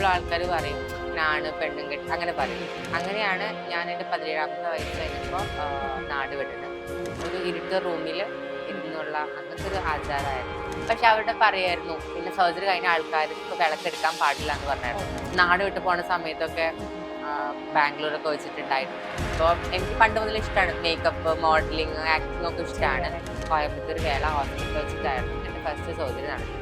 എപ്പോഴും ആൾക്കാർ പറയും ആണ് പെണ്ണും കെട്ടി അങ്ങനെ പറയും. അങ്ങനെയാണ് ഞാൻ എൻ്റെ 17ാമത്തെ വയസ്സ് കഴിഞ്ഞപ്പോൾ നാട് വിടുന്നത്. ഒരു ഇരുട്ട റൂമിൽ ഇരുന്നുള്ള അങ്ങനത്തെ ഒരു ആചാരമായിരുന്നു. പക്ഷെ അവിടെ പറയായിരുന്നു പിന്നെ സർജറി കഴിഞ്ഞ ആൾക്കാർക്ക് വിളക്കെടുക്കാൻ പാടില്ല എന്ന് പറഞ്ഞായിരുന്നു. നാട് വിട്ട് പോണ സമയത്തൊക്കെ ബാംഗ്ലൂരൊക്കെ വെച്ചിട്ടുണ്ടായിരുന്നു. അപ്പോൾ എനിക്ക് പണ്ട് മുതൽ ഇഷ്ടമാണ് മേക്കപ്പ്, മോഡലിങ്, ആക്ടിങ് ഒക്കെ ഇഷ്ടമാണ്. കോയമ്പത്തൂർ വേള ഹോസ്പിറ്റലിൽ വെച്ചിട്ടായിരുന്നു എൻ്റെ ഫസ്റ്റ് സർജറി നടക്കുന്നത്.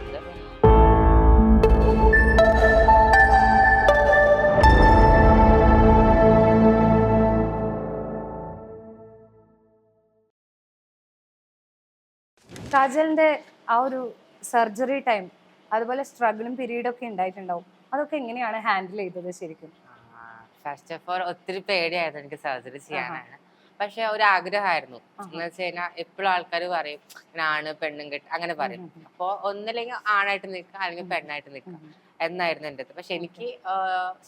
കാജലിന്റെ ആ ഒരു സർജറി ടൈം അതുപോലെ സ്ട്രഗിളും പീരീഡും ഒക്കെ ഉണ്ടായിട്ടുണ്ടാവും. അതൊക്കെ എങ്ങനെയാണ് ഹാൻഡിൽ ചെയ്തത് ശരിക്കും? ഫസ്റ്റ് ഓഫ് ഓൾ ഒത്തിരി പേടിയായിരുന്നു എനിക്ക് സർജറി ചെയ്യാനാണ്. പക്ഷെ ഒരു ആഗ്രഹമായിരുന്നു. എന്ന് വെച്ച് കഴിഞ്ഞാൽ എപ്പോഴും ആൾക്കാർ പറയും ആണ് പെണ്ണും കെട്ടി അങ്ങനെ പറയും. അപ്പോൾ ഒന്നില്ലെങ്കിൽ ആണായിട്ട് നിൽക്കുക അല്ലെങ്കിൽ പെണ്ണായിട്ട് നിൽക്കുക എന്നായിരുന്നു എൻ്റെ അടുത്ത്. പക്ഷെ എനിക്ക്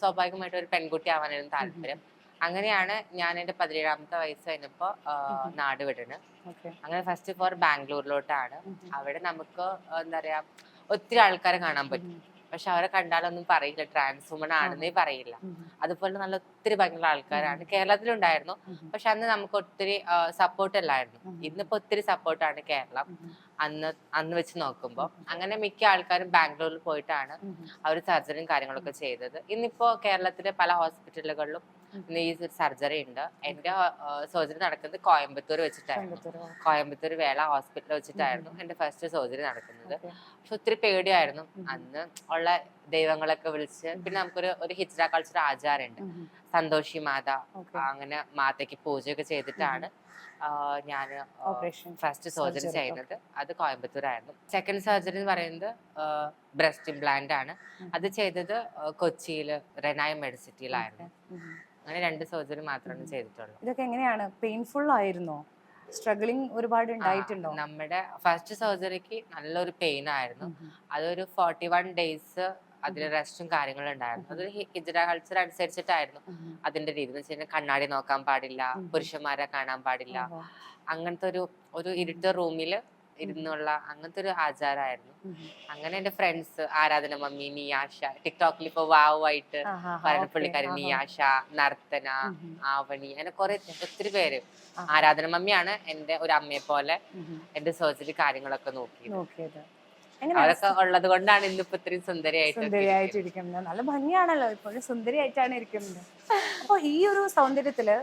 സ്വാഭാവികമായിട്ട് ഒരു പെൺകുട്ടി ആവാനായിരുന്നു താല്പര്യം. അങ്ങനെയാണ് ഞാൻ എൻ്റെ 17ാമത്തെ വയസ്സ് കഴിഞ്ഞപ്പോൾ നാട് വിടുന്നത്. അങ്ങനെ ഫസ്റ്റ് ഫോർ ബാംഗ്ലൂരിലോട്ടാണ്. അവിടെ നമുക്ക് എന്താ പറയാ ഒത്തിരി ആൾക്കാരെ കാണാൻ പറ്റും. പക്ഷെ അവരെ കണ്ടാലൊന്നും പറയില്ല, ട്രാൻസ് വുമൺ ആണെന്നേ പറയില്ല. അതുപോലെ നല്ല ഒത്തിരി ഭയങ്കര ആൾക്കാരാണ് കേരളത്തിലുണ്ടായിരുന്നു. പക്ഷെ അന്ന് നമുക്ക് ഒത്തിരി സപ്പോർട്ട് അല്ലായിരുന്നു. ഇന്നിപ്പോ ഒത്തിരി സപ്പോർട്ടാണ് കേരളം അന്ന് വെച്ച് നോക്കുമ്പോൾ. അങ്ങനെ മിക്ക ആൾക്കാരും ബാംഗ്ലൂരിൽ പോയിട്ടാണ് അവർ സർജറിയും കാര്യങ്ങളൊക്കെ ചെയ്തത്. ഇന്നിപ്പോ കേരളത്തിലെ പല ഹോസ്പിറ്റലുകളിലും ഈ സർജറി ഉണ്ട്. എന്റെ സർജറി നടക്കുന്നത് കോയമ്പത്തൂർ വെച്ചിട്ടായിരുന്നു. കോയമ്പത്തൂർ വേള ഹോസ്പിറ്റൽ വെച്ചിട്ടായിരുന്നു എന്റെ ഫസ്റ്റ് സർജറി നടക്കുന്നത്. പക്ഷെ ഒത്തിരി പേടിയായിരുന്നു. അന്ന് ഉള്ള ദൈവങ്ങളൊക്കെ വിളിച്ച് പിന്നെ നമുക്കൊരു ഹിജ്റ കൾച്ചർ ആചാരമുണ്ട്, സന്തോഷി മാത. അങ്ങനെ മാതയ്ക്ക് പൂജയൊക്കെ ചെയ്തിട്ടാണ് ഞാൻ ഫസ്റ്റ് സർജറി ചെയ്യുന്നത്. അത് കോയമ്പത്തൂരായിരുന്നു. സെക്കൻഡ് സർജറി എന്ന് പറയുന്നത് ബ്രസ്റ്റ് ഇംപ്ലാന്റ് ആണ്. അത് ചെയ്തത് കൊച്ചിയിൽ റെനായ മെഡിസിറ്റിയിലായിരുന്നു. അങ്ങനെ 2 സർജറി മാത്രമാണ് ചെയ്തിട്ടുള്ളൂ. ഇതൊക്കെ എങ്ങനെയാണ്? പെയിൻഫുൾ ആയിരുന്നോ? സ്ട്രഗ്ലിംഗ് ഒരുപാട് ഉണ്ടായിട്ടുണ്ടോ? നമ്മുടെ ഫസ്റ്റ് സർജറിക്ക് നല്ലൊരു പെയിൻ ആയിരുന്നു. അതൊരു 41 ഡേയ്സ് അതിൽ റെസ്റ്റും കാര്യങ്ങളും ഉണ്ടായിരുന്നു. അതൊരു ഹിജ്റ കൾച്ചർ അനുസരിച്ചിട്ടായിരുന്നു അതിന്റെ രീതി. എന്ന് വെച്ചാൽ കണ്ണാടി നോക്കാൻ പാടില്ല, പുരുഷന്മാരെ കാണാൻ പാടില്ല, അങ്ങനത്തെ ഒരു ഇരുട്ട റൂമില് ഇരുന്നുള്ള അങ്ങനത്തെ ഒരു ആചാരമായിരുന്നു. അങ്ങനെ എന്റെ ഫ്രണ്ട്സ് ആരാധന മമ്മി, നിയാഷ, ടിക്ടോക്കിൽ ഇപ്പൊ വാവുമായിട്ട് പറയുന്ന പുള്ളിക്കാരി നിയാഷ, നർത്തന, ആവണി, അങ്ങനെ കുറെ ഒത്തിരി പേര്. ആരാധന മമ്മിയാണ് എന്റെ ഒരു അമ്മയെ പോലെ എന്റെ സർജറി കാര്യങ്ങളൊക്കെ നോക്കിയത്. അവരൊക്കെ ഉള്ളത് കൊണ്ടാണ് ഇന്നിപ്പോ ഇത്രയും സുന്ദരിയായിട്ടിരിക്കുന്നത്. നല്ല ഭംഗിയാണല്ലോ, ഇപ്പോഴും സുന്ദരിയായിട്ടാണ് ഇരിക്കുന്നത്. അപ്പൊ ഈ ഒരു സൗന്ദര്യത്തില്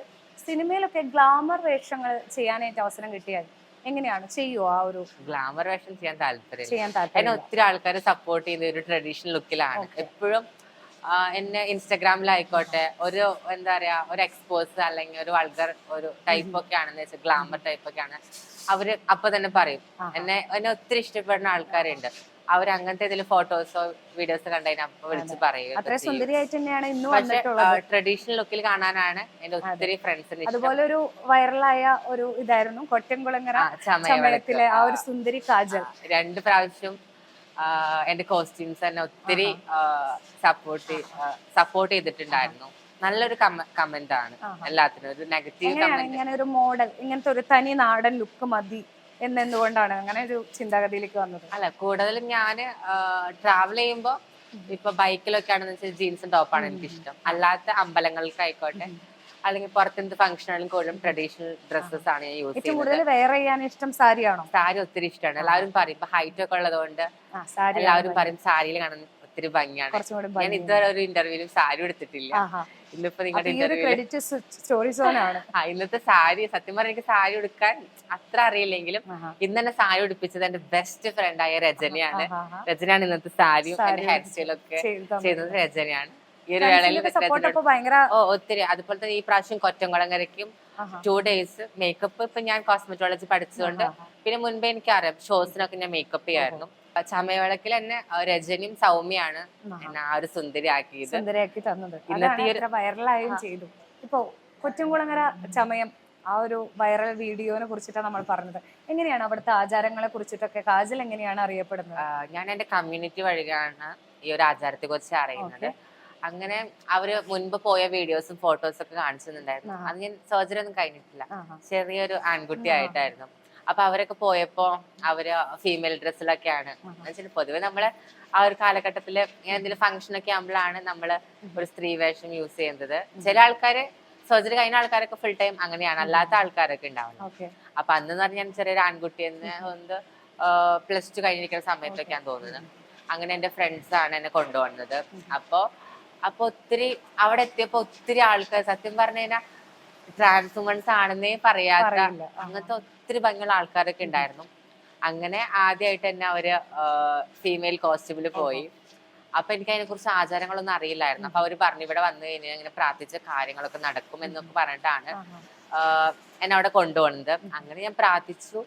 സിനിമയിലൊക്കെ ഗ്ലാമർ വേഷങ്ങൾ ചെയ്യാനായിട്ട് അവസരം കിട്ടിയാൽ എങ്ങനെയാണ് ചെയ്യുവോ? ആ ഒരു ഗ്ലാമർ വേഷം ചെയ്യാൻ താല്പര്യം. എന്നെ ഒത്തിരി ആൾക്കാർ സപ്പോർട്ട് ചെയ്യുന്ന ഒരു ട്രഡീഷണൽ ലുക്കിലാണ് എപ്പോഴും. എന്നെ ഇൻസ്റ്റഗ്രാമിലായിക്കോട്ടെ ഒരു എന്താ പറയാ ഒരു എക്സ്പോസ് അല്ലെങ്കിൽ ഒരു വൾഗർ ഒരു ടൈപ്പ് ഒക്കെ ആണെന്ന് വെച്ചാൽ ഗ്ലാമർ ടൈപ്പ് ഒക്കെ ആണ് അവര് അപ്പൊ തന്നെ പറയും. എന്നെ ഒത്തിരി ഇഷ്ടപ്പെടുന്ന ആൾക്കാരുണ്ട്. അവർ അങ്ങനത്തെ ഇതിൽ ഫോട്ടോസോ വീഡിയോസോ കണ്ടതിന് അപ്പൊ വിളിച്ച് പറയും. പക്ഷെ ട്രഡീഷണൽ ലുക്കിൽ കാണാനാണ് എന്റെ ഒത്തിരി ഫ്രണ്ട്സിന്. അതുപോലെ ഒരു വൈറലായ ഒരു ഇതായിരുന്നു കൊറ്റംകുളങ്ങര ചമയത്തിലെ ആ ഒരു സുന്ദരി കാജൽ. 2 പ്രാവശ്യം എന്റെ കോസ്റ്റ്യൂംസ് തന്നെ ഒത്തിരി സപ്പോർട്ട് ചെയ്തിട്ടുണ്ടായിരുന്നു. നല്ലൊരു കമന്റ് ആണ് എല്ലാത്തിനും. ഒരു നെഗറ്റീവ് കമന്റ്. ഇങ്ങനെ ഒരു മോഡൽ, ഇങ്ങനത്തെ ഒരു തനി നാടൻ ലുക്ക് മതി എന്തുകൊണ്ടാണ് അങ്ങനെ ഒരു ചിന്താഗതിയിലേക്ക് വന്നത്? അല്ല, കൂടുതലും ഞാൻ ട്രാവൽ ചെയ്യുമ്പോ ഇപ്പൊ ബൈക്കിലൊക്കെ ആണെന്ന് വെച്ചാൽ ജീൻസും ടോപ്പാണ് എനിക്കിഷ്ടം. അല്ലാത്ത അമ്പലങ്ങൾക്കായിക്കോട്ടെ അല്ലെങ്കിൽ പുറത്തെന്ത് ഫംഗ്ഷനാലും കൂടുതലും ട്രഡീഷണൽ ഡ്രസ്സസ് ആണ് ഞാൻ യൂസ് ചെയ്യുന്നത്. സാരി ഒത്തിരി ഇഷ്ടമാണ്. എല്ലാവരും പറയും ഇപ്പൊ ഹൈറ്റ് ഒക്കെ ഉള്ളതുകൊണ്ട് എല്ലാവരും പറയും സാരിയിൽ കാണാൻ ഒത്തിരി ഭംഗിയാണ്. ഞാൻ ഇതുവരെ ഒരു ഇന്റർവ്യൂവിലും സാരി എടുത്തിട്ടില്ല. ഇന്നിപ്പോ നിങ്ങളുടെ ഇന്നത്തെ സാരി സത്യം പറഞ്ഞ എനിക്ക് സാരി ഉടുക്കാൻ അത്ര അറിയില്ലെങ്കിലും ഇന്ന് തന്നെ സാരി ഉടുപ്പിച്ചത് എന്റെ ബെസ്റ്റ് ഫ്രണ്ടായ രജനിയാണ്. രജനിയാണ് ഇന്നത്തെ സാരിയും എന്റെ ഹെയർ സ്റ്റൈലൊക്കെ ചെയ്തത് രജനിയാണ്. ഈ ഒരു വേളയിൽ ഒത്തിരി. അതുപോലെ തന്നെ ഈ പ്രാവശ്യം കൊറ്റംകുളങ്ങരയ്ക്കും 2 ഡേയ്സ് മേക്കപ്പ്. ഇപ്പൊ ഞാൻ കോസ്മെറ്റോളജി പഠിച്ചതുകൊണ്ട് പിന്നെ മുൻപേ എനിക്ക് അറിയാം ഷോസിനൊക്കെ ഞാൻ മേക്കപ്പ് ചെയ്യായിരുന്നു. ചമയവിളക്കിൽ എന്നെ രജനിയും സൗമ്യയാണ് എന്നെ ആ ഒരു സുന്ദരിയാക്കി തന്നത്. ഇന്നത്തെ വൈറലായും ചെയ്തു. ഇപ്പൊ കൊറ്റംകുളങ്ങര ചമയം ആ ഒരു വൈറൽ വീഡിയോനെ കുറിച്ചിട്ടാണ് നമ്മൾ പറഞ്ഞത്. എങ്ങനെയാണ് അവിടുത്തെ ആചാരങ്ങളെ കുറിച്ചിട്ടൊക്കെ കാജൽ എങ്ങനെയാണ് അറിയപ്പെടുന്നത്? ഞാൻ എന്റെ കമ്മ്യൂണിറ്റി വഴിയാണ് ഈ ഒരു ആചാരത്തെ കുറിച്ച് അറിയുന്നത്. അങ്ങനെ അവര് മുൻപ് പോയ വീഡിയോസും ഫോട്ടോസും ഒക്കെ കാണിച്ചിട്ടുണ്ടായിരുന്നു. അത് ഞാൻ സർജറി ഒന്നും കഴിഞ്ഞിട്ടില്ല. ചെറിയൊരു ആൺകുട്ടി ആയിട്ടായിരുന്നു. അപ്പൊ അവരൊക്കെ പോയപ്പോ അവര് ഫീമെയിൽ ഡ്രസ്സിലൊക്കെയാണ് എന്നുവെച്ചാൽ പൊതുവെ നമ്മള് ആ ഒരു കാലഘട്ടത്തില് എന്തെങ്കിലും ഫംഗ്ഷൻ ഒക്കെ ആകുമ്പോഴാണ് നമ്മള് ഒരു സ്ത്രീ വേഷം യൂസ് ചെയ്യുന്നത്. ചില ആൾക്കാര് സർജറി കഴിഞ്ഞ ആൾക്കാരൊക്കെ ഫുൾ ടൈം അങ്ങനെയാണ്, അല്ലാത്ത ആൾക്കാരൊക്കെ ഉണ്ടാവുന്നത്. അപ്പൊ അന്ന് പറഞ്ഞാൽ ചെറിയൊരു ആൺകുട്ടി എന്ന് ഒന്ന് +2 കഴിഞ്ഞിരിക്കുന്ന സമയത്തൊക്കെയാന്ന് തോന്നുന്നത്. അങ്ങനെ എന്റെ ഫ്രണ്ട്സ് ആണ് എന്നെ കൊണ്ടുവന്നത്. അപ്പൊ ഒത്തിരി അവിടെ എത്തിയപ്പോ ഒത്തിരി ആൾക്കാർ സത്യം പറഞ്ഞു കഴിഞ്ഞാൽ ട്രാൻസ് വുമൻസ് ആണെന്നേ പറയാത്ത അങ്ങനത്തെ ഒത്തിരി ഭംഗിയുള്ള ആൾക്കാരൊക്കെ ഉണ്ടായിരുന്നു. അങ്ങനെ ആദ്യമായിട്ട് തന്നെ അവര് ഫീമെയിൽ കോസ്റ്റ്യൂമിൽ പോയി. അപ്പൊ എനിക്ക് അതിനെ കുറിച്ച് ആചാരങ്ങളൊന്നും അറിയില്ലായിരുന്നു. അപ്പൊ അവര് പറഞ്ഞു ഇവിടെ വന്നു കഴിഞ്ഞാൽ ഇങ്ങനെ പ്രാർത്ഥിച്ച കാര്യങ്ങളൊക്കെ നടക്കും എന്നൊക്കെ പറഞ്ഞിട്ടാണ് എന്നെ അവിടെ കൊണ്ടുപോകുന്നത്. അങ്ങനെ ഞാൻ പ്രാർത്ഥിച്ചു.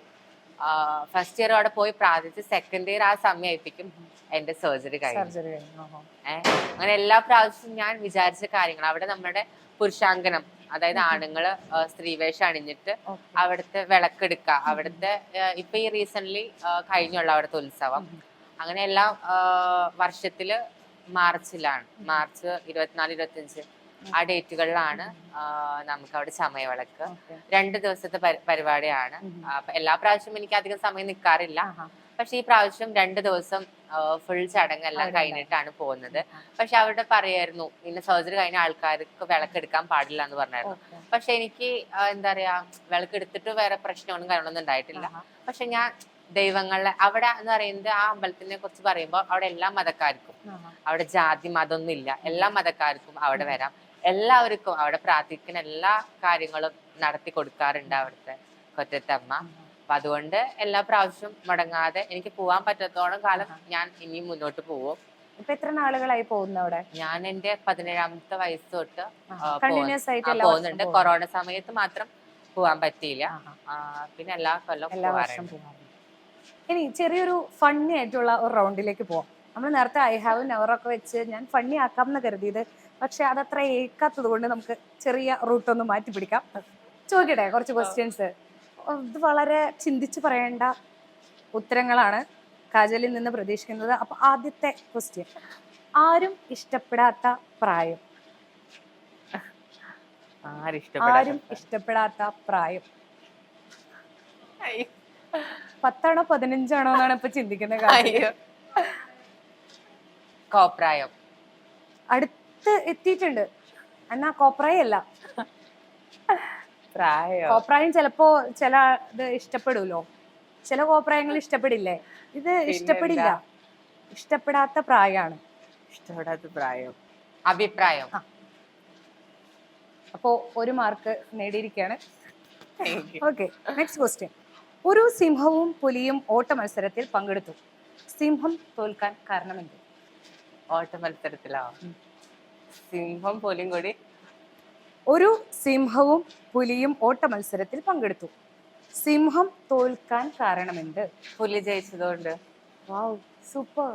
ഫസ്റ്റ് ഇയർ അവിടെ പോയി പ്രാർത്ഥിച്ച് സെക്കൻഡ് ഇയർ ആ സമയമായിരിക്കും എന്റെ സർജറി കഴിഞ്ഞു. അങ്ങനെ എല്ലാ പ്രാവശ്യവും ഞാൻ വിചാരിച്ച കാര്യങ്ങൾ അവിടെ നമ്മുടെ പുരുഷാങ്കനം, അതായത് ആണുങ്ങള് സ്ത്രീവേഷം അണിഞ്ഞിട്ട് അവിടുത്തെ വിളക്കെടുക്ക, അവിടുത്തെ ഇപ്പൊ ഈ റീസെന്റ് കഴിഞ്ഞുള്ള അവിടുത്തെ ഉത്സവം, അങ്ങനെ എല്ലാ വർഷത്തില് മാർച്ചിലാണ്, മാർച്ച് 24-25 ആ ഡേറ്റുകളിലാണ് നമുക്ക് അവിടെ ചമയവിളക്ക്. 2 ദിവസത്തെ പരിപാടിയാണ്. എല്ലാ പ്രാവശ്യവും എനിക്ക് അധികം സമയം നിൽക്കാറില്ല. പക്ഷെ ഈ പ്രാവശ്യം 2 ദിവസം ഫുൾ ചടങ്ങെല്ലാം കഴിഞ്ഞിട്ടാണ് പോകുന്നത്. പക്ഷെ അവിടെ പറയായിരുന്നു ഇന്ന് സർജറി കഴിഞ്ഞ ആൾക്കാർക്ക് വിളക്കെടുക്കാൻ പാടില്ല എന്ന് പറഞ്ഞായിരുന്നു. പക്ഷെ എനിക്ക് എന്താ പറയാ, വിളക്കെടുത്തിട്ട് വേറെ പ്രശ്നമൊന്നും കാര്യങ്ങളൊന്നും ഉണ്ടായിട്ടില്ല. പക്ഷെ ഞാൻ ദൈവങ്ങളെ അവിടെ എന്ന് പറയുന്നത് ആ അമ്പലത്തിനെ കുറിച്ച് പറയുമ്പോൾ അവിടെ എല്ലാ മതക്കാർക്കും, അവിടെ ജാതി മതമൊന്നും ഇല്ല, എല്ലാ മതക്കാർക്കും അവിടെ വരാം. എല്ലാവർക്കും അവിടെ പ്രാർത്ഥിക്കുന്ന എല്ലാ കാര്യങ്ങളും നടത്തി കൊടുക്കാറുണ്ട് അവിടുത്തെ കൊറ്റത്തമ്മ. അപ്പൊ അതുകൊണ്ട് എല്ലാ പ്രാവശ്യവും മുടങ്ങാതെ എനിക്ക് പോവാൻ പറ്റത്തോളം കാലം ഞാൻ ഇനിയും മുന്നോട്ട് പോവും. ഇപ്പൊ എത്ര നാളുകളായി പോകുന്നു അവിടെ? ഞാൻ എന്റെ 17ാമത്തെ വയസ്സ് തൊട്ട് പോകുന്നുണ്ട്. കൊറോണ സമയത്ത് മാത്രം പോവാൻ പറ്റിയില്ല. പിന്നെ എല്ലാ കൊല്ലം ഇനി ചെറിയൊരു ഫണ്ണി ആയിട്ടുള്ള ഒരു റൗണ്ടിലേക്ക് പോവാം. നമ്മൾ നേരത്തെ ഐ ഹാവ് നെവർ ഒക്കെ വെച്ച് ഞാൻ ഫണ്ണി ആക്കാം എന്ന് കരുതിയത്, പക്ഷെ അതത്ര ഏക്കാത്തത് കൊണ്ട് നമുക്ക് ചെറിയ റൂട്ടൊന്ന് മാറ്റി പിടിക്കാം. ചോദിക്കട്ടെ കുറച്ച് ക്വസ്റ്റ്യൻസ്? ഇത് വളരെ ചിന്തിച്ച് പറയേണ്ട ഉത്തരങ്ങളാണ് കാജലിൽ നിന്ന് പ്രതീക്ഷിക്കുന്നത്. അപ്പൊ ആദ്യത്തെ ക്വസ്റ്റ്യൻ, ആരും ഇഷ്ടപ്പെടാത്ത പ്രായം? ആരും ഇഷ്ടപ്പെടാത്ത പ്രായം 10 ആണോ 15 ആണോ എന്നാണ് ഇപ്പൊ ചിന്തിക്കുന്നത്. കോപ്രായം അടുത്ത് എത്തിയിട്ടുണ്ട്, എന്നാ കോപ്രായം അല്ല. കോപ്രായം ചിലപ്പോ ചില ഇത് ഇഷ്ടപ്പെടൂലോ, ചില കോപ്രായങ്ങൾ ഇഷ്ടപ്പെടില്ലേ, ഇത് ഇഷ്ടപ്പെടില്ല. ഇഷ്ടപ്പെടാത്ത പ്രായമാണ്. ഇഷ്ടപ്പെടാത്ത പ്രായം അഭിപ്രായം. അപ്പോ 1 മാർക്ക് നേടിയിരിക്കുകയാണ്. Okay, next question. ഒരു സിംഹവും പുലിയും ഓട്ട മത്സരത്തിൽ പങ്കെടുത്തു. സിംഹം തോൽക്കാൻ കാരണമെന്ത്? ഓട്ട മത്സരത്തിലോ? സിംഹം പുലിയും കൂടി. ഒരു സിംഹവും പുലിയും ഓട്ട മത്സരത്തിൽ പങ്കെടുത്തു. സിംഹം തോൽക്കാൻ കാരണമെന്ത്? പുലി ജയിച്ചതുകൊണ്ട്. വാവ്, സൂപ്പർ.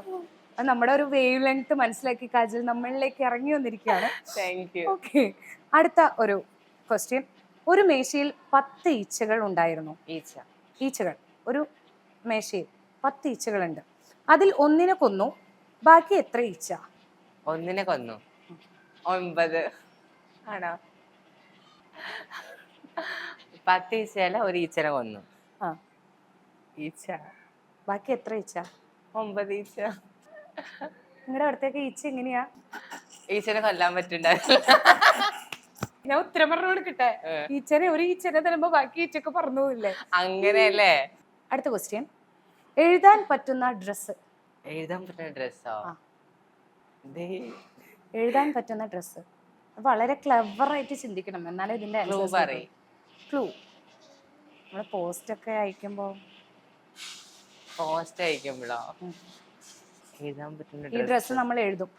അത് നമ്മുടെ ഒരു വേവ് ലെങ്ത് മനസ്സിലാക്കി കാജൽ നമ്മളിലേക്ക് ഇറങ്ങി വന്നിരിക്കുകയാണ്. ഓക്കെ, അടുത്ത ഒരു ക്വസ്റ്റ്യൻ. ഒരു മേശയിൽ 10 ഈച്ചകൾ ഉണ്ടായിരുന്നു. ഈച്ചകൾ ഒരു മേശയിൽ 10 ഈച്ചകളുണ്ട്. അതിൽ ഒന്നിനെ കൊന്നു. ബാക്കി എത്ര ഈച്ച? ഒന്നിനെ കൊന്നു. 9 ആണോ? 10 ഈച്ചയല്ല, ഒരു ഈച്ചനെ കൊന്നു. ഈച്ച ബാക്കി എത്ര ഈച്ച? 9 ഈച്ച. നിങ്ങളുടെ അടുത്തേക്ക് ഈച്ച എങ്ങനെയാ? ഈച്ചനെ കൊല്ലാൻ പറ്റുണ്ടായിരുന്നു. ഞാൻ ഉത്തരം പറഞ്ഞു കൊടുക്കട്ടെ? ഒരു ഈച്ചനെ തരുമ്പോ ബാക്കി ഈച്ചക്ക് പറഞ്ഞു പോവില്ലേ? അങ്ങനെയല്ലേ. അടുത്ത ക്വസ്റ്റ്യൻ. എഴുതാൻ പറ്റുന്ന ഡ്രസ്. എഴുതാൻ പറ്റുന്ന ഡ്രസ്സോ? എഴുതാൻ പറ്റുന്ന ഡ്രസ്. വളരെ ക്ലെവർ ആയിട്ട് ചിന്തിക്കണം, എന്നാലേ ഇതിന്റെ ക്ലൂ. നമ്മള് പോസ്റ്റ് ഒക്കെ അയക്കുമ്പോഴോ എഴുതാൻ പറ്റുന്ന ഈ ഡ്രസ് നമ്മൾ എഴുതും.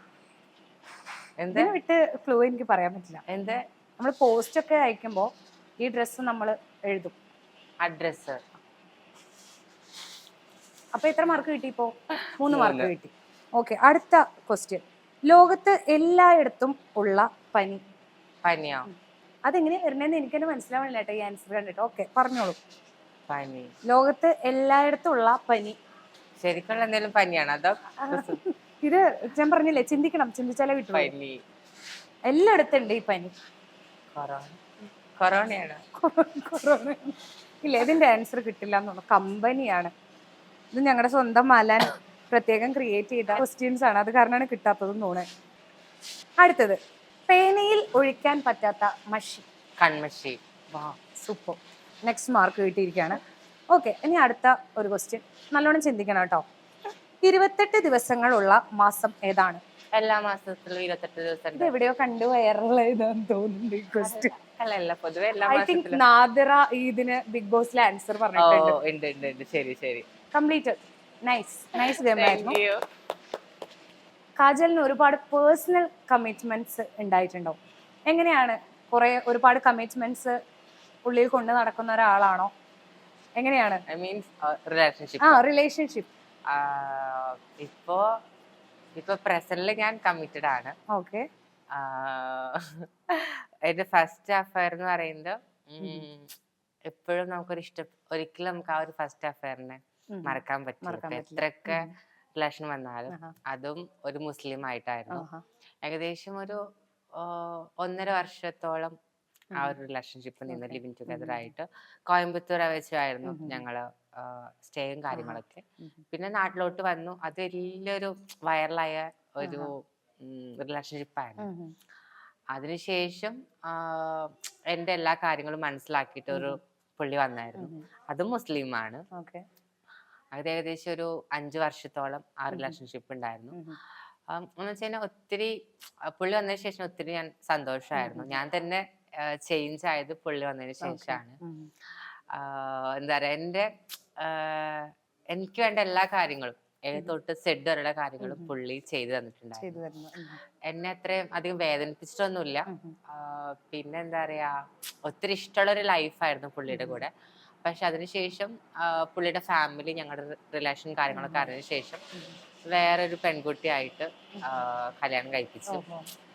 എന്തിനു വിട്ട് ക്ലൂ എനിക്ക് പറയാൻ പറ്റില്ല. എന്താ? നമ്മൾ പോസ്റ്റ് ഒക്കെ അയക്കുമ്പോ ഈ ഡ്രസ് നമ്മൾ എഴുതും. അഡ്രസ്. അപ്പൊ എത്ര മാർക്ക് കിട്ടി ഇപ്പോ? 3 മാർക്ക് കിട്ടി. ഓക്കെ, അടുത്ത ക്വസ്റ്റ്യൻ. ലോകത്ത് എല്ലായിടത്തും ഉള്ള പനി. പനിയോ? അതെങ്ങനെയാ വരുന്നതെന്ന് എനിക്കെന്നെ മനസ്സിലാവണില്ല കേട്ടോ ഈ ആൻസർ കണ്ടിട്ട്. ഓക്കെ, പറഞ്ഞോളൂ. പനി. ലോകത്ത് എല്ലായിടത്തും ഉള്ള പനി. ശരിക്കുള്ള എന്തെങ്കിലും പനിയാണ് അതോ? ഇത് ഞാൻ പറഞ്ഞില്ലേ, ചിന്തിക്കണം, ചിന്തിച്ചാലേ കിട്ടും. എല്ലായിടത്തും ഉണ്ട് ഈ പനി. കൊറോണയാണോ? കൊറോണ. ഇല്ല, ഇതിന്റെ ആൻസർ കിട്ടില്ല എന്ന് തോന്നുന്നു. കമ്പനിയാണ്. ഇത് ഞങ്ങളുടെ സ്വന്തം മലൻ പ്രത്യേകം ക്രിയേറ്റ് ചെയ്ത ക്വസ്റ്റ്യൻസ് ആണ്, അത് കാരണമാണ് കിട്ടാത്തതെന്ന് തോന്നുന്നത്. അടുത്തത്, പേനയിൽ ഒഴിക്കാൻ പറ്റാത്ത മഷി. കൺമഷി. വാ, സൂപ്പർ. നെക്സ്റ്റ് മാർക്ക് കിട്ടിയിരിക്കുകയാണ്. ഓക്കെ, ഇനി അടുത്ത ഒരു ക്വസ്റ്റ്യൻ, നല്ലോണം ചിന്തിക്കണം കേട്ടോ. 28 ദിവസങ്ങളുള്ള മാസം ഏതാണ്? എല്ലാ മാസത്തിലും 28 ദിവസം ഇത് എവിടെയോ കണ്ടു വൈറൽ ഇതാന്ന് തോന്നുന്നുണ്ട് ഈ ക്വസ്റ്റ്യൻ. അല്ല പൊതുവെ എല്ലാ ഐ തിങ്ക് മാസത്തിലും. നാദിറ ഇതിന് ബിഗ് ബോസിലെ ആൻസർ പറഞ്ഞിട്ടുണ്ട്. ഉണ്ട്. ശരി. കംപ്ലീറ്റ്. നൈസ് ഗെയിം ആയിരുന്നു. Thank you. കാജലിന് ഒരുപാട് പേഴ്സണൽ കമ്മിറ്റ്മെന്റ്സ് ഉണ്ടായിട്ടുണ്ടോ? എങ്ങനെയാണ്? ഒരുപാട് കമ്മിറ്റ്മെന്റ്സ് ഉള്ളിൽ കൊണ്ട് നടക്കുന്ന ഒരാളാണോ? എങ്ങനെയാണ്? I mean, relationship. റിലേഷൻഷിപ്പ്. ഇപ്പൊ പ്രസന്റില് ഞാൻ കമ്മിറ്റഡ് ആണ്. ഓക്കെ. എന്റെ ഫസ്റ്റ് അഫയർ എന്ന് പറയുന്നത് എപ്പോഴും ഒരിക്കലും നമുക്ക് ആ ഒരു ഫസ്റ്റ് അഫയറിനെ മറക്കാൻ പറ്റില്ല. എത്രയൊക്കെ റിലേഷൻ വന്നാലും. അതും ഒരു മുസ്ലിം ആയിട്ടായിരുന്നു. ഏകദേശം ഒരു 1.5 വർഷത്തോളം ആ ഒരു റിലേഷൻഷിപ്പ് നിന്ന് ലിവിങ് ടുഗദർ ആയിട്ട് കോയമ്പത്തൂർ വെച്ചായിരുന്നു ഞങ്ങള് സ്റ്റേയും കാര്യങ്ങളൊക്കെ. പിന്നെ നാട്ടിലോട്ട് വന്നു. അത് വലിയൊരു വൈറലായ ഒരു റിലേഷൻഷിപ്പ് ആയിരുന്നു. അതിനുശേഷം എന്റെ എല്ലാ കാര്യങ്ങളും മനസ്സിലാക്കിയിട്ട് ഒരു പുള്ളി വന്നായിരുന്നു. അതും മുസ്ലിമാണ്. അത് ഏകദേശം ഒരു 5 വർഷത്തോളം ആ റിലേഷൻഷിപ്പ് ഉണ്ടായിരുന്നു. എന്ന് വെച്ച് കഴിഞ്ഞാൽ ഒത്തിരി പുള്ളി വന്നതിന് ശേഷം ഒത്തിരി ഞാൻ സന്തോഷമായിരുന്നു. ഞാൻ തന്നെ ചേഞ്ച് ആയത് പുള്ളി വന്നതിന് ശേഷമാണ്. എന്താ പറയാ, എനിക്ക് വേണ്ട എല്ലാ കാര്യങ്ങളും തൊട്ട് സെഡ് വരെയുള്ള കാര്യങ്ങളും പുള്ളി ചെയ്തു തന്നിട്ടുണ്ടായിരുന്നു. എന്നെ അത്രയും അധികം വേദനിപ്പിച്ചിട്ടൊന്നുമില്ല. പിന്നെ എന്താ പറയാ, ഒത്തിരി ഇഷ്ടമുള്ള ഒരു ലൈഫായിരുന്നു പുള്ളിയുടെ കൂടെ. പക്ഷെ അതിനുശേഷം പുള്ളിയുടെ ഫാമിലി ഞങ്ങളുടെ റിലേഷൻ കാര്യങ്ങളൊക്കെ അറിഞ്ഞതിന് ശേഷം വേറൊരു പെൺകുട്ടിയായിട്ട് കല്യാണം കഴിപ്പിച്ചു.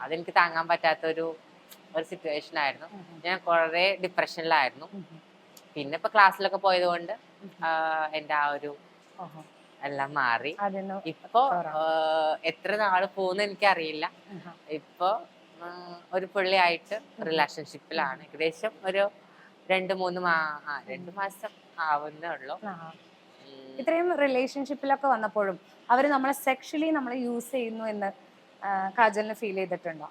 അതെനിക്ക് താങ്ങാൻ പറ്റാത്ത ഒരു സിറ്റുവേഷൻ ആയിരുന്നു. ഞാൻ കുറെ ഡിപ്രഷനിലായിരുന്നു. പിന്നെ ഇപ്പൊ ക്ലാസ്സിലൊക്കെ പോയത് കൊണ്ട് എന്റെ ആ ഒരു എല്ലാം മാറി. ഇപ്പൊ എത്ര നാള് പോകുന്ന എനിക്കറിയില്ല. ഇപ്പൊ ഒരു പുള്ളിയായിട്ട് റിലേഷൻഷിപ്പിലാണ്. ഏകദേശം ഒരു 2 മാസം ആവുന്നേ ഉള്ളൂ. ഇത്രയും റിലേഷൻഷിപ്പിലൊക്കെ വന്നപ്പോഴും അവര് നമ്മളെ സെക്ഷലി യൂസ് ചെയ്യുന്നു എന്ന് കാജലിന് ഫീൽ ചെയ്തിട്ടുണ്ടോ?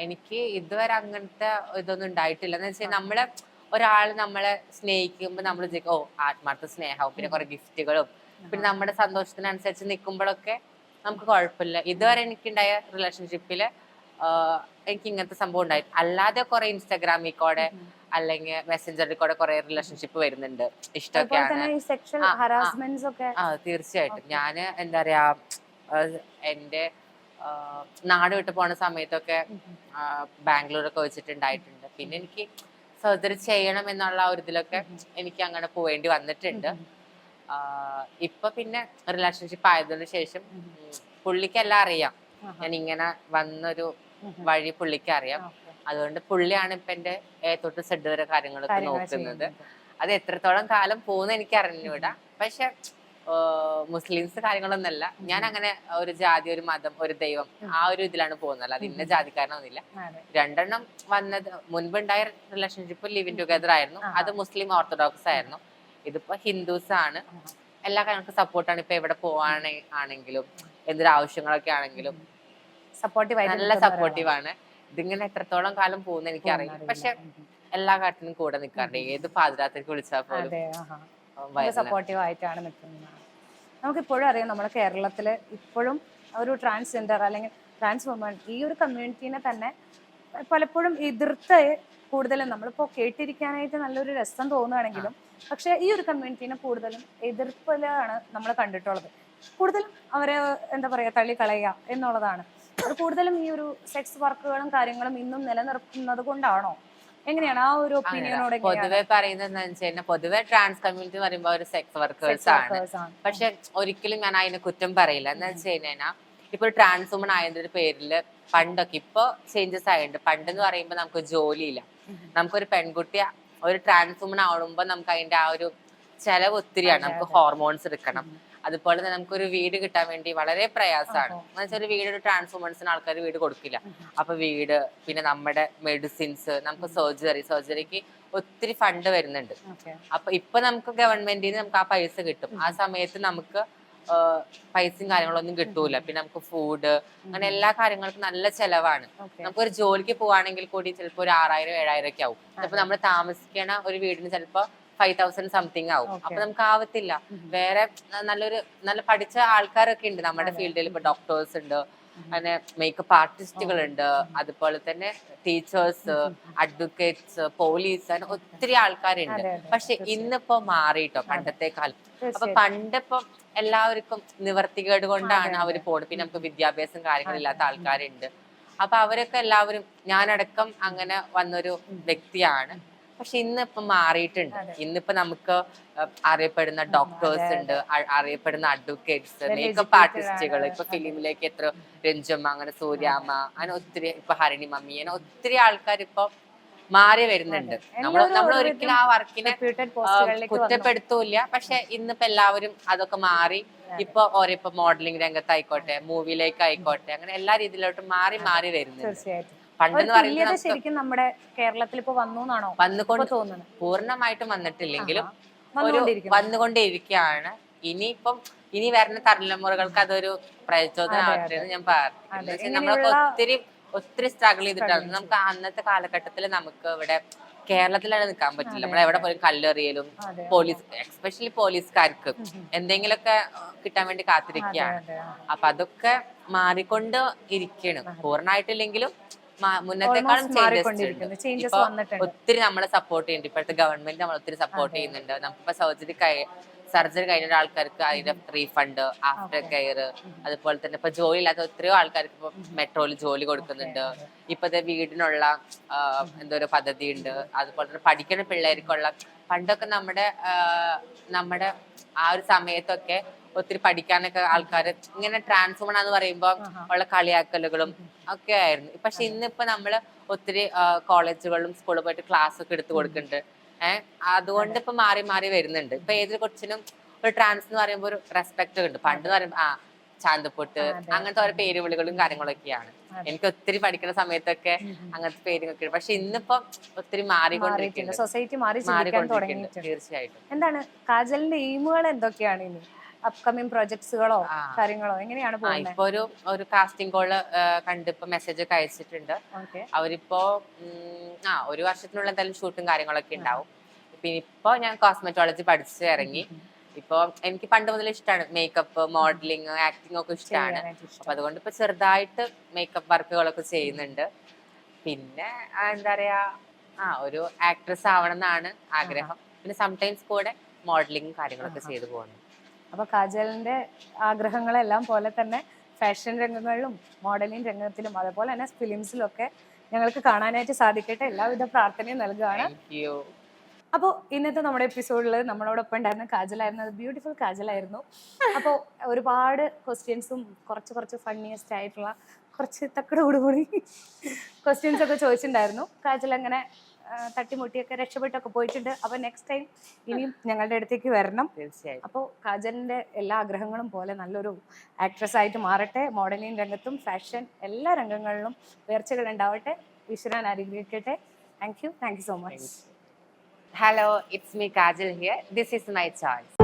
എനിക്ക് ഇതുവരെ അങ്ങനത്തെ ഇതൊന്നും ഉണ്ടായിട്ടില്ല. എന്ന് വെച്ചാൽ ഒരാള് നമ്മളെ സ്നേഹിക്കുമ്പോ നമ്മൾ ആത്മാർത്ഥ സ്നേഹവും പിന്നെ കുറെ ഗിഫ്റ്റുകളും പിന്നെ നമ്മുടെ സന്തോഷത്തിനനുസരിച്ച് നിൽക്കുമ്പോഴൊക്കെ നമുക്ക് കുഴപ്പമില്ല. ഇതുവരെ എനിക്കുണ്ടായ റിലേഷൻഷിപ്പില് എനിക്ക് ഇങ്ങനത്തെ സംഭവം ഉണ്ടായി. അല്ലാതെ കുറെ ഇൻസ്റ്റാഗ്രാമിൽ കൂടെ അല്ലെങ്കിൽ മെസ്സഞ്ചറിൽ കൂടെ കുറെ റിലേഷൻഷിപ്പ് വരുന്നുണ്ട്. ഇഷ്ടമൊക്കെയാണ്. തീർച്ചയായിട്ടും. ഞാന് എന്താ പറയാ, എന്റെ നാട് വിട്ട് പോണ സമയത്തൊക്കെ ബാംഗ്ലൂരൊക്കെ വെച്ചിട്ടുണ്ടായിട്ടുണ്ട്. പിന്നെ എനിക്ക് സർജറി ചെയ്യണം എന്നുള്ള ഒരു ഇതിലൊക്കെ എനിക്ക് അങ്ങനെ പോവേണ്ടി വന്നിട്ടുണ്ട്. ഇപ്പൊ പിന്നെ റിലേഷൻഷിപ്പ് ആയതിനു ശേഷം പുള്ളിക്ക് എല്ലാം അറിയാം. ഞാൻ ഇങ്ങനെ വന്നൊരു വഴി പുള്ളിക്ക് അറിയാം. അതുകൊണ്ട് പുള്ളിയാണ് ഇപ്പൊ എന്റെ തൊട്ട് സെഡ് വരെ കാര്യങ്ങളൊക്കെ നോക്കുന്നത്. അത് എത്രത്തോളം കാലം പോകുന്ന എനിക്ക് അറിഞ്ഞൂടാ. പക്ഷെ മുസ്ലിംസ് കാര്യങ്ങളൊന്നല്ല. ഞാൻ അങ്ങനെ ഒരു ജാതി, ഒരു മതം, ഒരു ദൈവം ആ ഒരു ഇതിലാണ് പോകുന്നത്. അത് ഇന്ന ജാതിക്കാരനൊന്നുമില്ല. 2 വന്നത് മുൻപുണ്ടായ റിലേഷൻഷിപ്പ് ലിവിങ് ടുഗദർ ആയിരുന്നു. അത് മുസ്ലിം ഓർത്തഡോക്സ് ആയിരുന്നു. ഇതിപ്പോ ഹിന്ദുസ് ആണ്. എല്ലാ കാര്യങ്ങൾക്കും സപ്പോർട്ടാണ്. ഇപ്പൊ എവിടെ പോവാണെങ്കിലും എന്തൊരു ആവശ്യങ്ങളൊക്കെ ആണെങ്കിലും നല്ല സപ്പോർട്ടീവാണ്. ഇതിങ്ങനെ എത്രത്തോളം കാലം പോകുന്ന എനിക്കറിയില്ല. പക്ഷെ എല്ലാ കാര്യത്തിനും കൂടെ നിൽക്കാറുണ്ട്. ഏത് പാതിരാത്രിക്ക് വിളിച്ചാൽ പോലും സപ്പോർട്ടീവ് ആയിട്ടാണ് നിൽക്കുന്നത്. നമുക്കിപ്പോഴും അറിയാം, നമ്മുടെ കേരളത്തില് ഇപ്പോഴും ഒരു ട്രാൻസ്ജെൻഡർ അല്ലെങ്കിൽ ട്രാൻസ് വുമൺ ഈ ഒരു കമ്മ്യൂണിറ്റീനെ തന്നെ പലപ്പോഴും എതിർത്ത് കൂടുതലും നമ്മളിപ്പോ കേട്ടിരിക്കാനായിട്ട് നല്ലൊരു രസം തോന്നുകയാണെങ്കിലും പക്ഷെ ഈ ഒരു കമ്മ്യൂണിറ്റീനെ കൂടുതലും എതിർപ്പിലാണ് നമ്മൾ കണ്ടിട്ടുള്ളത്. കൂടുതലും അവരെ എന്താ പറയാ തള്ളിക്കളയുക എന്നുള്ളതാണ്. അത് കൂടുതലും ഈ ഒരു സെക്സ് വർക്കുകളും കാര്യങ്ങളും ഇന്നും നിലനിർത്തുന്നത് കൊണ്ടാണോ? എങ്ങനെയാണ് ആ ഒരു ഒപ്പീനിയനോട്? പൊതുവെ പറയുന്നത് പൊതുവെ ട്രാൻസ് കമ്മ്യൂണിറ്റി എന്ന് പറയുമ്പോൾ ഒരു സെക്സ് വർക്കേഴ്സ് ആണ്. പക്ഷെ ഒരിക്കലും ഞാൻ അതിനെ കുറ്റം പറയില്ല. എന്ന് വെച്ച് കഴിഞ്ഞാൽ ഇപ്പൊ ട്രാൻസ് വുമൺ ആയതിന്റെ പേരില് പണ്ടൊക്കെ ഇപ്പൊ ചേഞ്ചസ് ആയിട്ടുണ്ട്. പണ്ടെന്ന് പറയുമ്പോ നമുക്ക് ജോലിയില്ല. നമുക്കൊരു പെൺകുട്ടി ഒരു ട്രാൻസ് വുമൺ ആവുമ്പോ നമുക്ക് അതിന്റെ ആ ഒരു ചെലവ് ഒത്തിരിയാണ്. നമുക്ക് ഹോർമോൺസ് എടുക്കണം. അതുപോലെ തന്നെ നമുക്കൊരു വീട് കിട്ടാൻ വേണ്ടി വളരെ പ്രയാസമാണ്. എന്ന് വെച്ചാൽ ഒരു വീട്, ഒരു ട്രാൻസ് വുമൺസിന് ആൾക്കാർ വീട് കൊടുക്കില്ല. അപ്പൊ വീട്, പിന്നെ നമ്മുടെ മെഡിസിൻസ്, നമുക്ക് സർജറിക്ക് ഒത്തിരി ഫണ്ട് വരുന്നുണ്ട്. അപ്പൊ ഇപ്പൊ നമുക്ക് ഗവൺമെന്റിൽ നിന്ന് നമുക്ക് ആ പൈസ കിട്ടും. ആ സമയത്ത് നമുക്ക് പൈസയും കാര്യങ്ങളൊന്നും കിട്ടൂല. പിന്നെ നമുക്ക് ഫുഡ് അങ്ങനെ എല്ലാ കാര്യങ്ങൾക്കും നല്ല ചെലവാണ്. നമുക്കൊരു ജോലിക്ക് പോവാണെങ്കിൽ കൂടി ചിലപ്പോ ഒരു 6000-7000 ഒക്കെ ആവും. ചിലപ്പോ നമ്മൾ താമസിക്കണ ഒരു വീടിന് ചിലപ്പോ 5000 സംതിങ് ആവും. അപ്പൊ നമുക്ക് ആവത്തില്ല. വേറെ നല്ല പഠിച്ച ആൾക്കാരൊക്കെ ഉണ്ട് നമ്മുടെ ഫീൽഡിൽ. ഇപ്പൊ ഡോക്ടേഴ്സ് ഉണ്ട്, അങ്ങനെ മേക്കപ്പ് ആർട്ടിസ്റ്റുകൾ ഉണ്ട്, അതുപോലെ തന്നെ ടീച്ചേഴ്സ്, അഡ്വക്കേറ്റ്സ്, പോലീസ്, അങ്ങനെ ഒത്തിരി ആൾക്കാരുണ്ട്. പക്ഷെ ഇന്നിപ്പോ മാറിട്ടോ പണ്ടത്തെ കാലത്ത്. അപ്പൊ പണ്ടിപ്പോ എല്ലാവർക്കും നിവർത്തികേട് കൊണ്ടാണ് അവർ പോകുന്നത്. പിന്നെ നമുക്ക് വിദ്യാഭ്യാസം കാര്യങ്ങളില്ലാത്ത ആൾക്കാരുണ്ട്. അപ്പൊ അവരൊക്കെ എല്ലാവരും, ഞാനടക്കം അങ്ങനെ വന്നൊരു വ്യക്തിയാണ്. പക്ഷെ ഇന്നിപ്പൊ മാറിയിട്ടുണ്ട്. ഇന്നിപ്പോ നമുക്ക് അറിയപ്പെടുന്ന ഡോക്ടേഴ്സ് ഉണ്ട്, അറിയപ്പെടുന്ന അഡ്വക്കേറ്റ്സ്, മേക്കപ്പ് ആർട്ടിസ്റ്റുകൾ. ഇപ്പൊ ഫിലിമിലേക്ക് എത്ര രഞ്ജമ്മ, അങ്ങനെ സൂര്യാമ്മ, അങ്ങനെ ഒത്തിരി, ഇപ്പൊ ഹരിണി മമ്മി, അങ്ങനെ ഒത്തിരി ആൾക്കാർ ഇപ്പൊ മാറി വരുന്നുണ്ട്. നമ്മൾ ഒരിക്കലും ആ വർക്കിനെ കുറ്റപ്പെടുത്തൂല്ല. പക്ഷെ ഇന്നിപ്പോ എല്ലാവരും അതൊക്കെ മാറി ഇപ്പൊ ഓരോ മോഡലിംഗ് രംഗത്തായിക്കോട്ടെ, മൂവിയിലേക്ക് ആയിക്കോട്ടെ, അങ്ങനെ എല്ലാ രീതിയിലോട്ടും മാറി മാറി വരുന്നുണ്ട്. പണ്ടെന്ന് പറയുന്നത് ശരിക്കും നമ്മുടെ കേരളത്തിൽ ഇപ്പൊ വന്നുകൊണ്ട് പൂർണ്ണമായിട്ടും വന്നിട്ടില്ലെങ്കിലും ഒരു വന്നുകൊണ്ടേയിരിക്കുകയാണ്. ഇനി വരുന്ന തലമുറകൾക്ക് അതൊരു പ്രചോദനമാവട്ടെ എന്ന് ഞാൻ പറഞ്ഞു. നമ്മളൊക്കെ ഒത്തിരി സ്ട്രഗിൾ ചെയ്തിട്ടാണ്. നമുക്ക് അന്നത്തെ കാലഘട്ടത്തിൽ നമുക്ക് ഇവിടെ കേരളത്തിലാണ് നിൽക്കാൻ പറ്റില്ല. നമ്മൾ എവിടെ പോലും കല്ലെറിയലും, പോലീസ്, എസ്പെഷ്യലി പോലീസുകാർക്ക് എന്തെങ്കിലുമൊക്കെ കിട്ടാൻ വേണ്ടി കാത്തിരിക്കുകയാണ്. അപ്പൊ അതൊക്കെ മാറിക്കൊണ്ട് ഇരിക്കണം. പൂർണ്ണമായിട്ടില്ലെങ്കിലും മുന്നത്തെക്കാളും ചേഞ്ചസ് ഉണ്ട്. ഇപ്പൊ ഒത്തിരി നമ്മളെ സപ്പോർട്ട് ചെയ്യുന്നുണ്ട്. ഇപ്പോഴത്തെ ഗവൺമെന്റ് നമ്മൾ ഒത്തിരി സപ്പോർട്ട് ചെയ്യുന്നുണ്ട്. നമുക്കിപ്പോ സർജറി കഴിഞ്ഞ ആൾക്കാർക്ക് അതിന്റെ റീഫണ്ട്, ആഫ്റ്റർ കെയർ, അതുപോലെ തന്നെ ഇപ്പൊ ജോലി ഇല്ലാത്ത എത്രയോ ആൾക്കാർക്ക് ഇപ്പൊ മെട്രോയിൽ ജോലി കൊടുക്കുന്നുണ്ട്. ഇപ്പത്തെ വീടിനുള്ള എന്തോരോ പദ്ധതി ഉണ്ട്. അതുപോലെ തന്നെ പഠിക്കുന്ന പിള്ളേർക്കുള്ള, പണ്ടൊക്കെ നമ്മുടെ ആ ഒരു സമയത്തൊക്കെ ഒത്തിരി പഠിക്കാനൊക്കെ ആൾക്കാർ ഇങ്ങനെ ട്രാൻസ്ഫോമർ എന്ന് പറയുമ്പോ ഉള്ള കളിയാക്കലുകളും ഒക്കെ ആയിരുന്നു. പക്ഷെ ഇന്നിപ്പോ നമ്മള് ഒത്തിരി കോളേജുകളിലും സ്കൂളിൽ പോയിട്ട് ക്ലാസ് ഒക്കെ എടുത്തു കൊടുക്കുന്നുണ്ട്. അതുകൊണ്ട് ഇപ്പൊ മാറി മാറി വരുന്നുണ്ട്. ഇപ്പൊ ഏതൊരു കൊച്ചിനും ഒരു ട്രാൻസ് എന്ന് പറയുമ്പോൾ ഒരു റെസ്പെക്ട് ഉണ്ട്. പണ്ട് എന്ന് പറയുമ്പോ ചാന്തപ്പൊട്ട്, അങ്ങനത്തെ ഓരോ പേരുവിളികളും കാര്യങ്ങളൊക്കെയാണ്. എനിക്ക് ഒത്തിരി പഠിക്കുന്ന സമയത്തൊക്കെ അങ്ങനത്തെ പേരുകളൊക്കെ. പക്ഷെ ഇന്നിപ്പോ ഒത്തിരി മാറിക്കൊണ്ടിരിക്കുന്നു. സൊസൈറ്റി മാറിക്കൊണ്ടിരിക്കുന്നു. തീർച്ചയായിട്ടും. എന്താണ് കാജലിന്റെ എയിമുകൾ എന്തൊക്കെയാണ് ഇനി? അപ്കമിങ് പ്രൊജക്ട്സുകളോ കാര്യങ്ങളോ എങ്ങനെയാണ് പോകുന്നത്? ഇപ്പൊ ഒരു കാസ്റ്റിംഗ് കോള് കണ്ട് ഇപ്പൊ മെസ്സേജ് ഒക്കെ അയച്ചിട്ടുണ്ട്. അവരിപ്പോ ഒരു വർഷത്തിനുള്ള എന്തായാലും ഷൂട്ടും കാര്യങ്ങളൊക്കെ ഉണ്ടാവും. പിന്നെ ഇപ്പൊ ഞാൻ കോസ്മെറ്റോളജി പഠിച്ച് ഇറങ്ങി. ഇപ്പൊ എനിക്ക് പണ്ട് മുതൽ ഇഷ്ടമാണ് മേക്കപ്പ്, മോഡലിംഗ്, ആക്ടിങ് ഒക്കെ ഇഷ്ടമാണ്. അപ്പൊ അതുകൊണ്ട് ഇപ്പൊ ചെറുതായിട്ട് മേക്കപ്പ് വർക്കുകളൊക്കെ ചെയ്യുന്നുണ്ട്. പിന്നെ എന്താ പറയാ, ഒരു ആക്ട്രസ് ആവണം എന്നാണ് ആഗ്രഹം. പിന്നെ സംടൈംസ് കൂടെ മോഡലിംഗ് കാര്യങ്ങളൊക്കെ ചെയ്തു പോകുന്നു. അപ്പൊ കാജലിന്റെ ആഗ്രഹങ്ങളെല്ലാം പോലെ തന്നെ ഫാഷൻ രംഗങ്ങളിലും മോഡലിംഗ് രംഗത്തിലും അതുപോലെ തന്നെ ഫിലിംസിലും ഒക്കെ ഞങ്ങൾക്ക് കാണാനായിട്ട് സാധിക്കട്ടെ. എല്ലാവിധ പ്രാർത്ഥനയും നൽകുകയാണ്. അപ്പോൾ ഇന്നത്തെ നമ്മുടെ എപ്പിസോഡിൽ നമ്മളോടൊപ്പം ഉണ്ടായിരുന്ന കാജലായിരുന്നു. അത് ബ്യൂട്ടിഫുൾ കാജലായിരുന്നു. അപ്പോൾ ഒരുപാട് ക്വസ്റ്റ്യൻസും കുറച്ച് ഫണ്ണിയസ്റ്റ് ആയിട്ടുള്ള കുറച്ച് തക്കടോടുകൂടി ക്വസ്റ്റ്യൻസ് ഒക്കെ ചോദിച്ചിട്ടുണ്ടായിരുന്നു. കാജൽ അങ്ങനെ തട്ടിമുട്ടിയൊക്കെ രക്ഷപ്പെട്ടൊക്കെ പോയിട്ടുണ്ട്. അപ്പോൾ നെക്സ്റ്റ് ടൈം ഇനിയും ഞങ്ങളുടെ അടുത്തേക്ക് വരണം. തീർച്ചയായും. അപ്പോൾ കാജലിൻ്റെ എല്ലാ ആഗ്രഹങ്ങളും പോലെ നല്ലൊരു ആക്ട്രസ് ആയിട്ട് മാറട്ടെ. മോഡലിംഗ് രംഗത്തും ഫാഷൻ എല്ലാ രംഗങ്ങളിലും ഉയർച്ചകൾ ഉണ്ടാവട്ടെ. ഈശ്വരൻ അനുഗ്രഹിക്കട്ടെ. Thank you so much. Hello, it's me Kajal here. This is my choice.